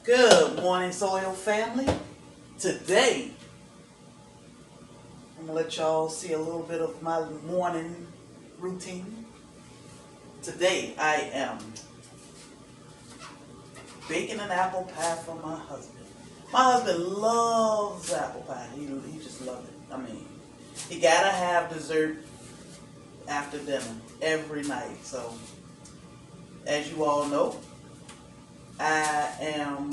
Good morning, Soil family. Today, I'm going to let y'all see a little bit of my morning routine. Today, I am baking an apple pie for my husband. My husband loves apple pie. He just loves it. I mean, he got to have dessert after dinner every night. So, as you all know, I am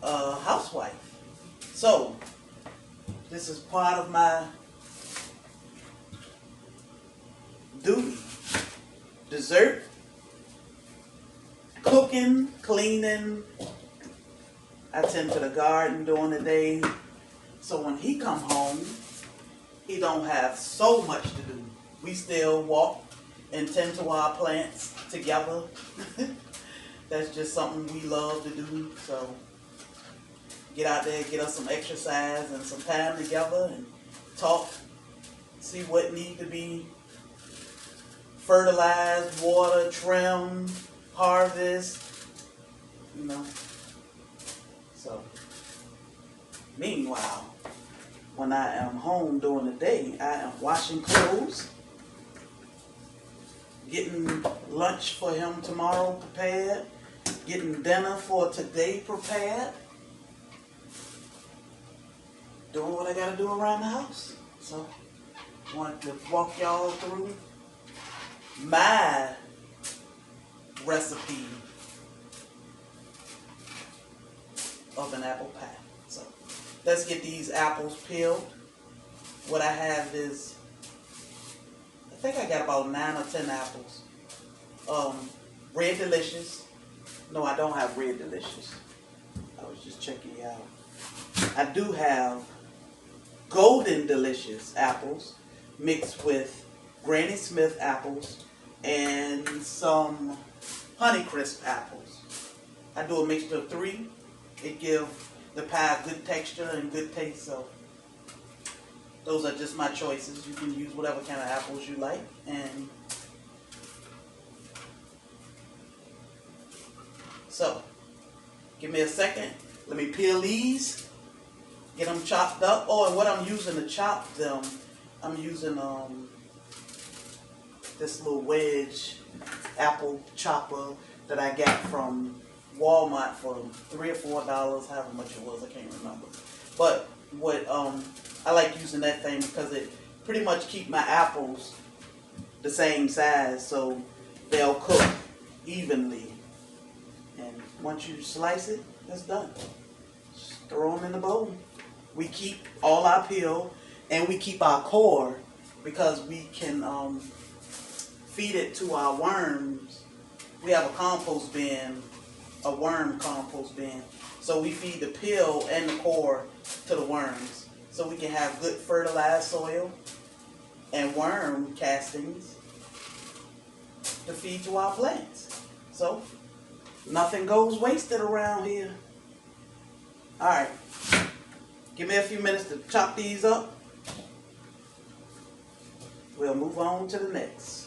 a housewife. So, this is part of my duty. Dessert, cooking, cleaning. I tend to the garden during the day. So when he come home, he don't have so much to do. We still walk and tend to our plants together. That's just something we love to do. So get out there, get us some exercise and some time together and talk, see what need to be fertilized, water, trimmed, harvest, you know. So, meanwhile, when I am home during the day, I am washing clothes, getting lunch for him tomorrow prepared, getting dinner for today prepared, doing what I gotta do around the house. So, I wanted to walk y'all through my recipe of an apple pie. So, let's get these apples peeled. What I have is, I think I got about 9 or 10 apples. Red Delicious. No, I don't have Red Delicious. I was just checking it out. I do have Golden Delicious apples mixed with Granny Smith apples and some Honeycrisp apples. I do a mixture of 3. It gives the pie good texture and good taste. So those are just my choices. You can use whatever kind of apples you like. And so, give me a second. Let me peel these. Get them chopped up. Oh, and what I'm using to chop them, I'm using this little wedge apple chopper that I got from Walmart for $3 or $4, however much it was, I can't remember. But what I like using that thing because it pretty much keep my apples the same size, so they'll cook evenly. And once you slice it, that's done. Just throw them in the bowl. We keep all our peel and we keep our core because we can feed it to our worms. We have a compost bin, a worm compost bin. So we feed the peel and the core to the worms. So we can have good fertilized soil and worm castings to feed to our plants. So nothing goes wasted around here. Alright. Give me a few minutes to chop these up. We'll move on to the next.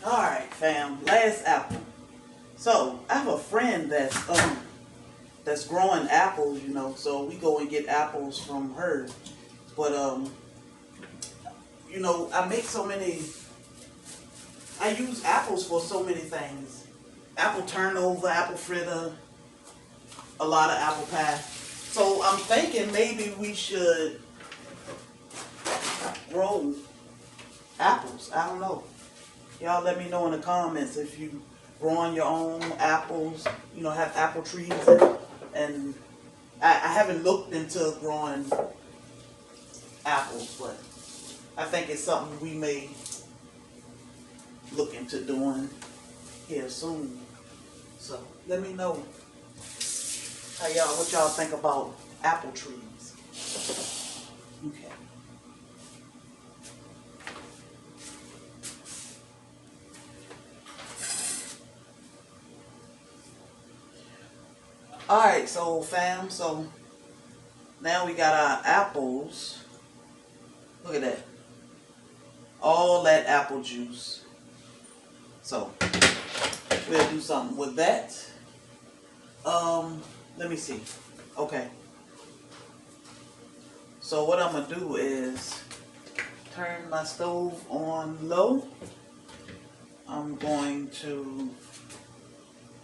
Alright, fam, last apple. So, I have a friend that's growing apples, you know, so we go and get apples from her. But, you know, I use apples for so many things. Apple turnover, apple fritter, a lot of apple pie. So, I'm thinking maybe we should grow apples. I don't know. Y'all let me know in the comments if you growing your own apples, you know, have apple trees. And I haven't looked into growing apples, but I think it's something we may look into doing here soon. So let me know what y'all think about apple trees. Okay. Alright, so fam, so now we got our apples. Look at that. All that apple juice. So we'll do something with that. Let me see. Okay. So what I'm gonna do is turn my stove on low. I'm going to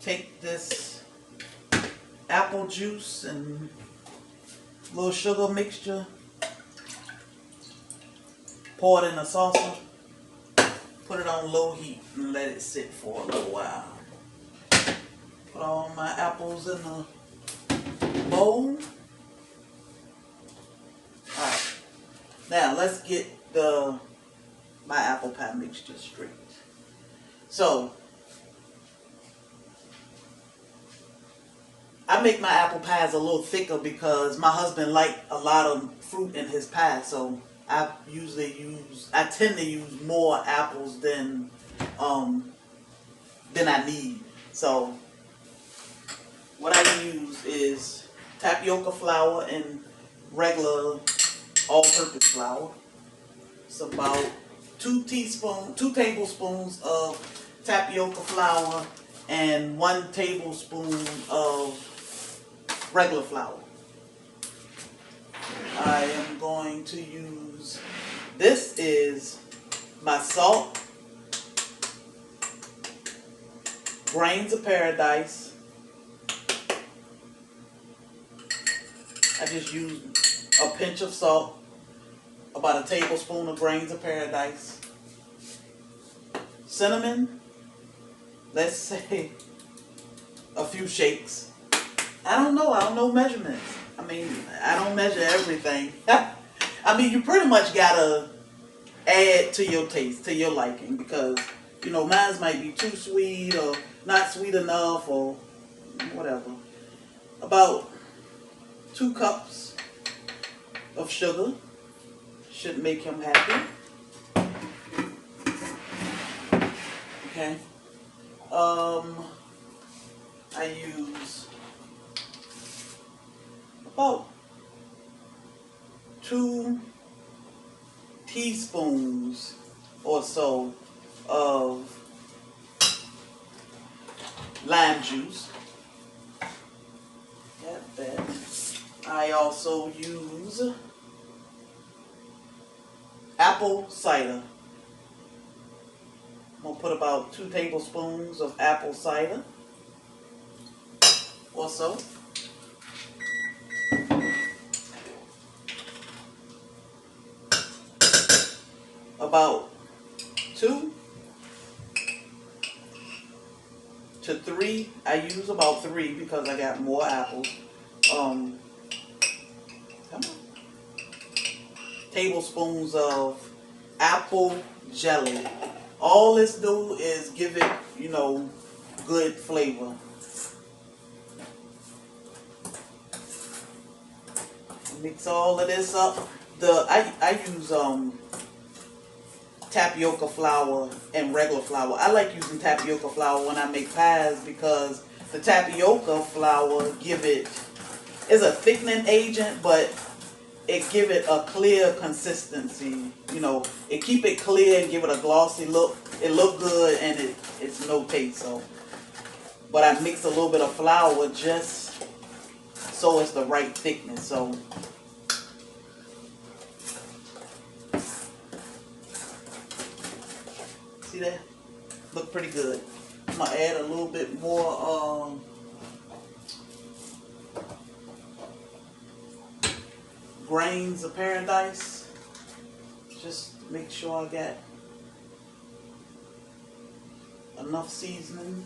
take this apple juice and little sugar mixture, pour it in a saucer, put it on low heat and let it sit for a little while. Put all my apples in the bowl. Alright, now let's get my apple pie mixture straight. So I make my apple pies a little thicker because my husband likes a lot of fruit in his pie, so I tend to use more apples than I need. So what I use is tapioca flour and regular all-purpose flour. It's about 2 tablespoons of tapioca flour and 1 tablespoon of regular flour. I am going to use, this is my salt, grains of paradise. I just use a pinch of salt, about a tablespoon of grains of paradise, cinnamon, let's say a few shakes. I don't know measurements. I mean, I don't measure everything. I mean, you pretty much gotta add to your taste, to your liking, because, you know, mine might be too sweet or not sweet enough or whatever. About 2 cups of sugar should make him happy. Okay. I use about 2 teaspoons or so of lime juice. Got that. I also use apple cider. I'm going to put about 2 tablespoons of apple cider or so. About 2 to 3. I use about 3 because I got more apples. Come on. Tablespoons of apple jelly. All this do is give it, you know, good flavor. Mix all of this up. I use tapioca flour and regular flour. I like using tapioca flour when I make pies because the tapioca flour is a thickening agent, but it give it a clear consistency. You know, it keep it clear and give it a glossy look. It look good and it's no taste. So, but I mix a little bit of flour just so it's the right thickness. So. See that? Look pretty good. I'm gonna add a little bit more grains of paradise. Just to make sure I got enough seasoning.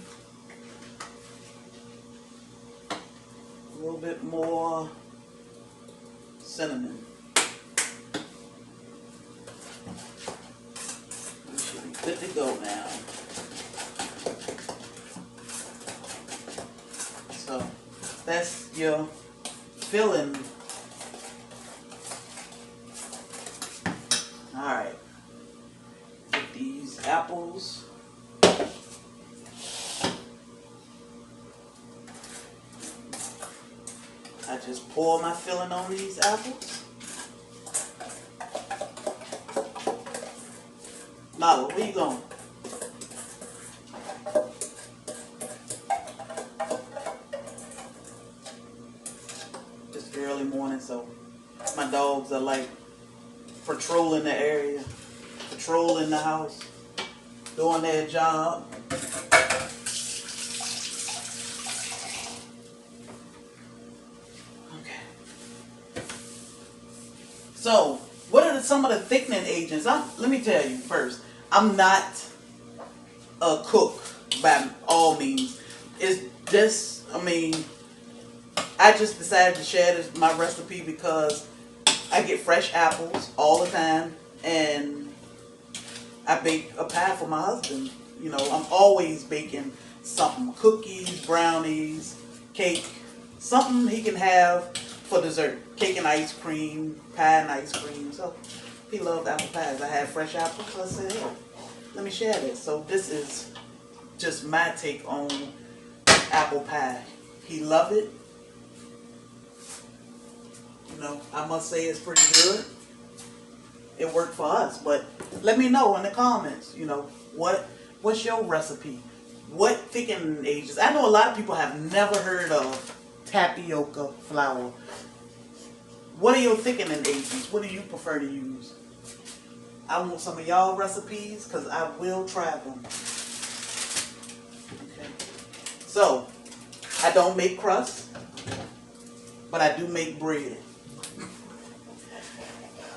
A little bit more cinnamon. Good to go now. So that's your filling apples. I just pour my filling on these apples. Nala, where you going? Just early morning, so my dogs are like patrolling the area, patrolling the house, doing their job. Okay. So, what are some of the thickening agents? Let me tell you first, I'm not a cook by all means. It's just, I just decided to share my recipe because I get fresh apples all the time, and I bake a pie for my husband. You know, I'm always baking something, cookies, brownies, cake, something he can have for dessert. Cake and ice cream, pie and ice cream. So he loved apple pies. I had fresh apples, so I said, hey, let me share this. So this is just my take on apple pie. He loved it. You know, I must say it's pretty good. It worked for us, but let me know in the comments, you know, what's your recipe? What thickening agents? I know a lot of people have never heard of tapioca flour. What are your thickening agents? What do you prefer to use? I want some of y'all recipes because I will try them. Okay. So, I don't make crust, but I do make bread.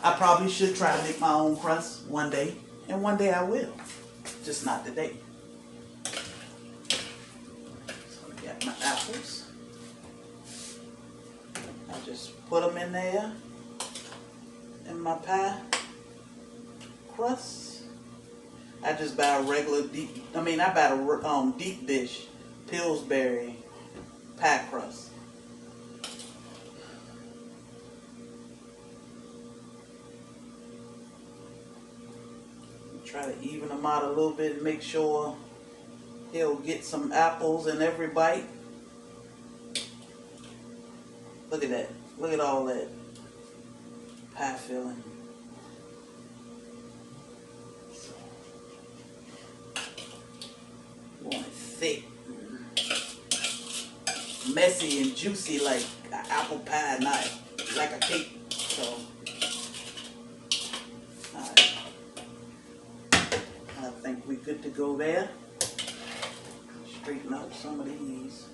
I probably should try to make my own crust one day, and one day I will. Just not today. So I got my apples. I just put them in there, in my pie crust. I just buy a regular I buy a deep dish Pillsbury pie crust. Try to even them out a little bit and make sure he'll get some apples in every bite. Look at that. Look at all that pie filling. You want it thick, messy and juicy like an apple pie, not like a cake. So, alright. I think we're good to go there. Straighten out some of these.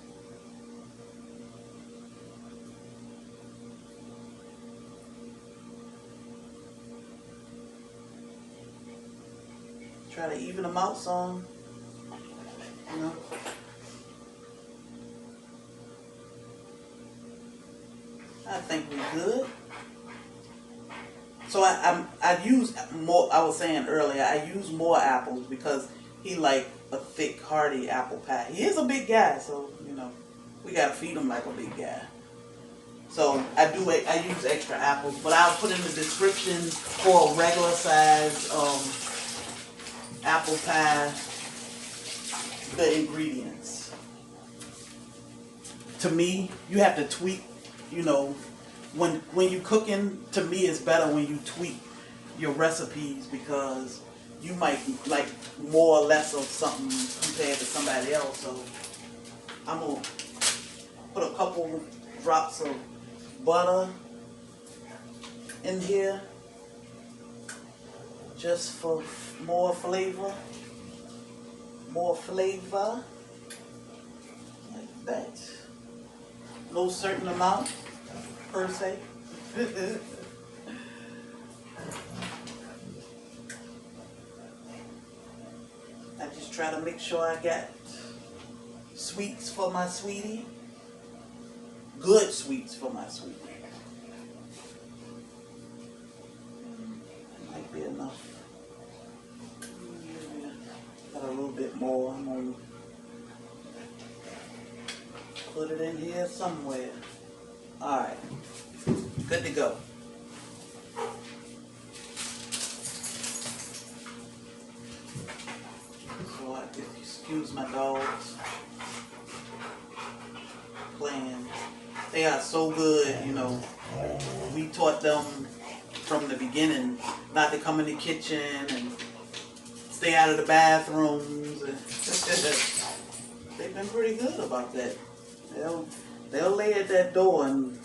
Try to even them out some, you know. I think we're good. So I use more. I was saying earlier, I use more apples because he like a thick, hearty apple pie. He is a big guy, so you know we gotta feed him like a big guy. So I use extra apples, but I'll put in the description for a regular size apple pie the ingredients. To me, you have to tweak. You know, when you cooking, to me it's better when you tweak your recipes because you might like more or less of something compared to somebody else. So I'm gonna put a couple drops of butter in here just for more flavor. More flavor. Like that. No certain amount per se. I just try to make sure I got sweets for my sweetie. Good sweets for my sweetie. That might be enough. Got a little bit more. I'm gonna put it in here somewhere. Alright. Good to go. So if you excuse my dogs playing, they are so good, you know. We taught them from the beginning not to come in the kitchen and stay out of the bathrooms. They've been pretty good about that. They'll lay at that door and,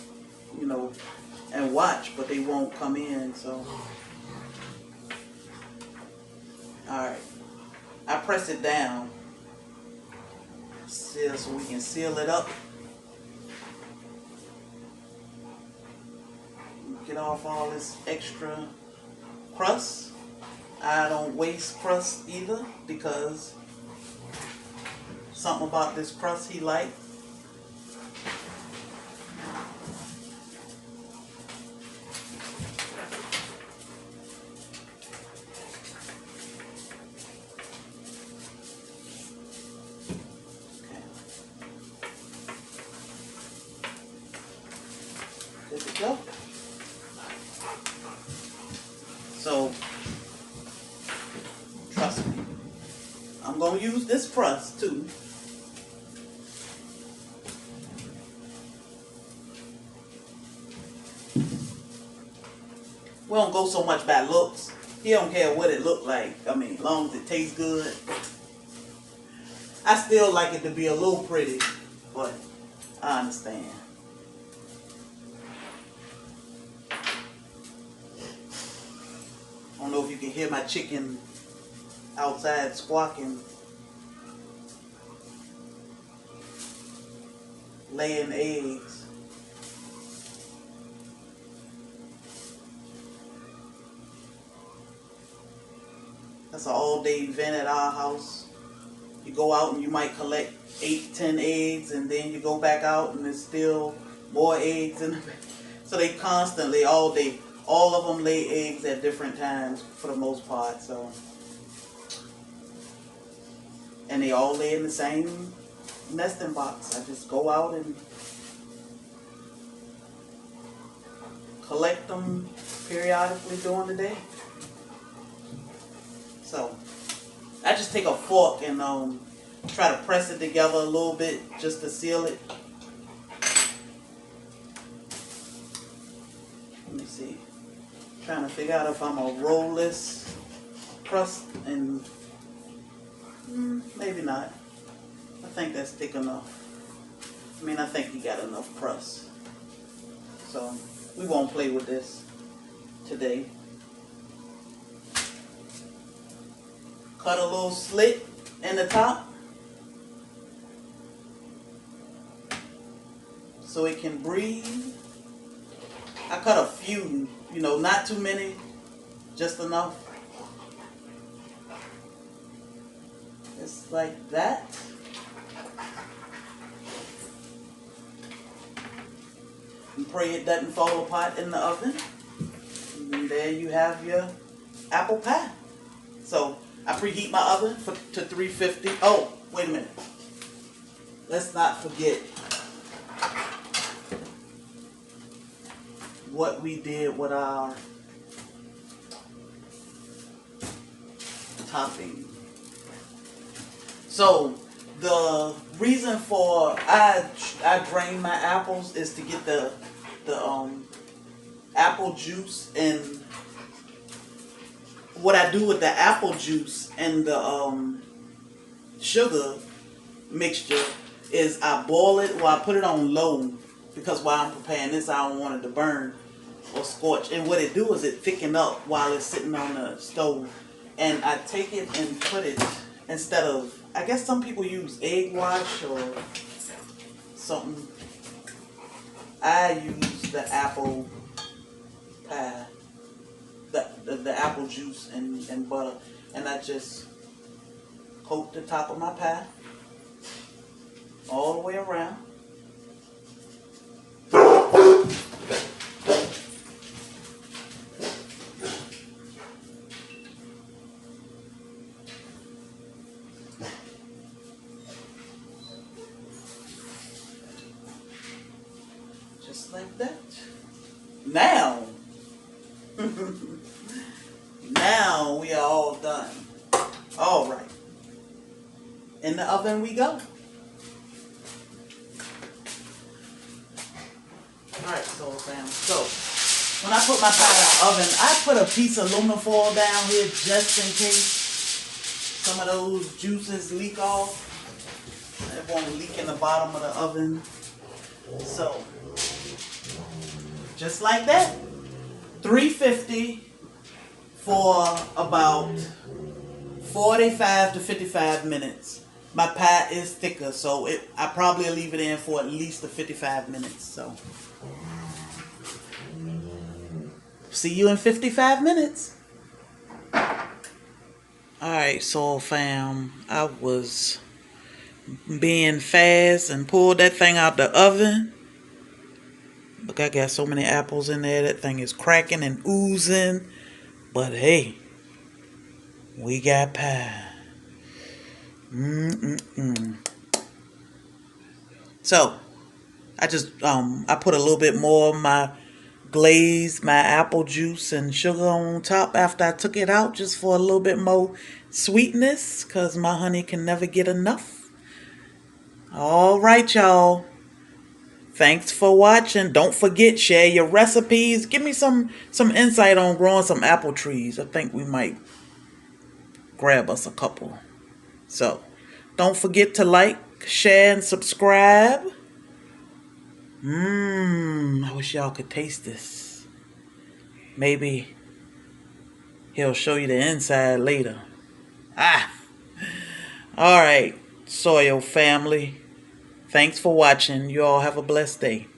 you know, and watch, but they won't come in. So, all right, I press it down, seal, so we can seal it up. Get off all this extra crust. I don't waste crust either, because something about this crust he liked. Okay. Good to go. So, trust me, I'm going to use this crust too. We don't go so much by looks. He don't care what it look like. I mean, as long as it tastes good. I still like it to be a little pretty, but I understand. I don't know if you can hear my chicken outside squawking, laying eggs. That's an all-day event at our house. You go out and you might collect 8, 10 eggs, and then you go back out and there's still more eggs in the bag. So they constantly, all day, all of them lay eggs at different times for the most part. So, and they all lay in the same nesting box. I just go out and collect them periodically during the day. So I just take a fork and try to press it together a little bit just to seal it. Let me see. Trying to figure out if I'm gonna roll this crust, and maybe not. I think that's thick enough. I mean, I think you got enough crust. So we won't play with this today. Cut a little slit in the top so it can breathe. I cut a few, you know, not too many, just enough. Just like that. And pray it doesn't fall apart in the oven. And there you have your apple pie. So I preheat my oven to 350. Oh, wait a minute. Let's not forget what we did with our topping. So the reason for I drain my apples is to get the apple juice, and what I do with the apple juice and the sugar mixture is I boil it, or I put it on low, because while I'm preparing this, I don't want it to burn or scorch. And what it do is it thicken up while it's sitting on the stove. And I take it and put it, instead of, I guess some people use egg wash or something, I use the apple pie, the apple juice and butter, and I just coat the top of my pie all the way around. Just like that. Now, now we are all done. All right. in the oven we go. Alright, so fam. So when I put my pie in the oven, I put a piece of aluminum foil down here just in case some of those juices leak off. It won't leak in the bottom of the oven. So just like that. 350 for about 45 to 55 minutes. My pie is thicker, so I probably leave it in for at least 55 minutes. So see you in 55 minutes. Alright, so fam, I was being fast and pulled that thing out the oven. Look, I got so many apples in there. That thing is cracking and oozing. But hey, we got pie. So I just I put a little bit more of my glaze, my apple juice and sugar on top after I took it out, just for a little bit more sweetness, because my honey can never get enough. All right, y'all. Thanks for watching. Don't forget, share your recipes. Give me some insight on growing some apple trees. I think we might grab us a couple. So don't forget to like, share, and subscribe. I wish y'all could taste this. Maybe he'll show you the inside later. Alright, Soil family. Thanks for watching. You all have a blessed day.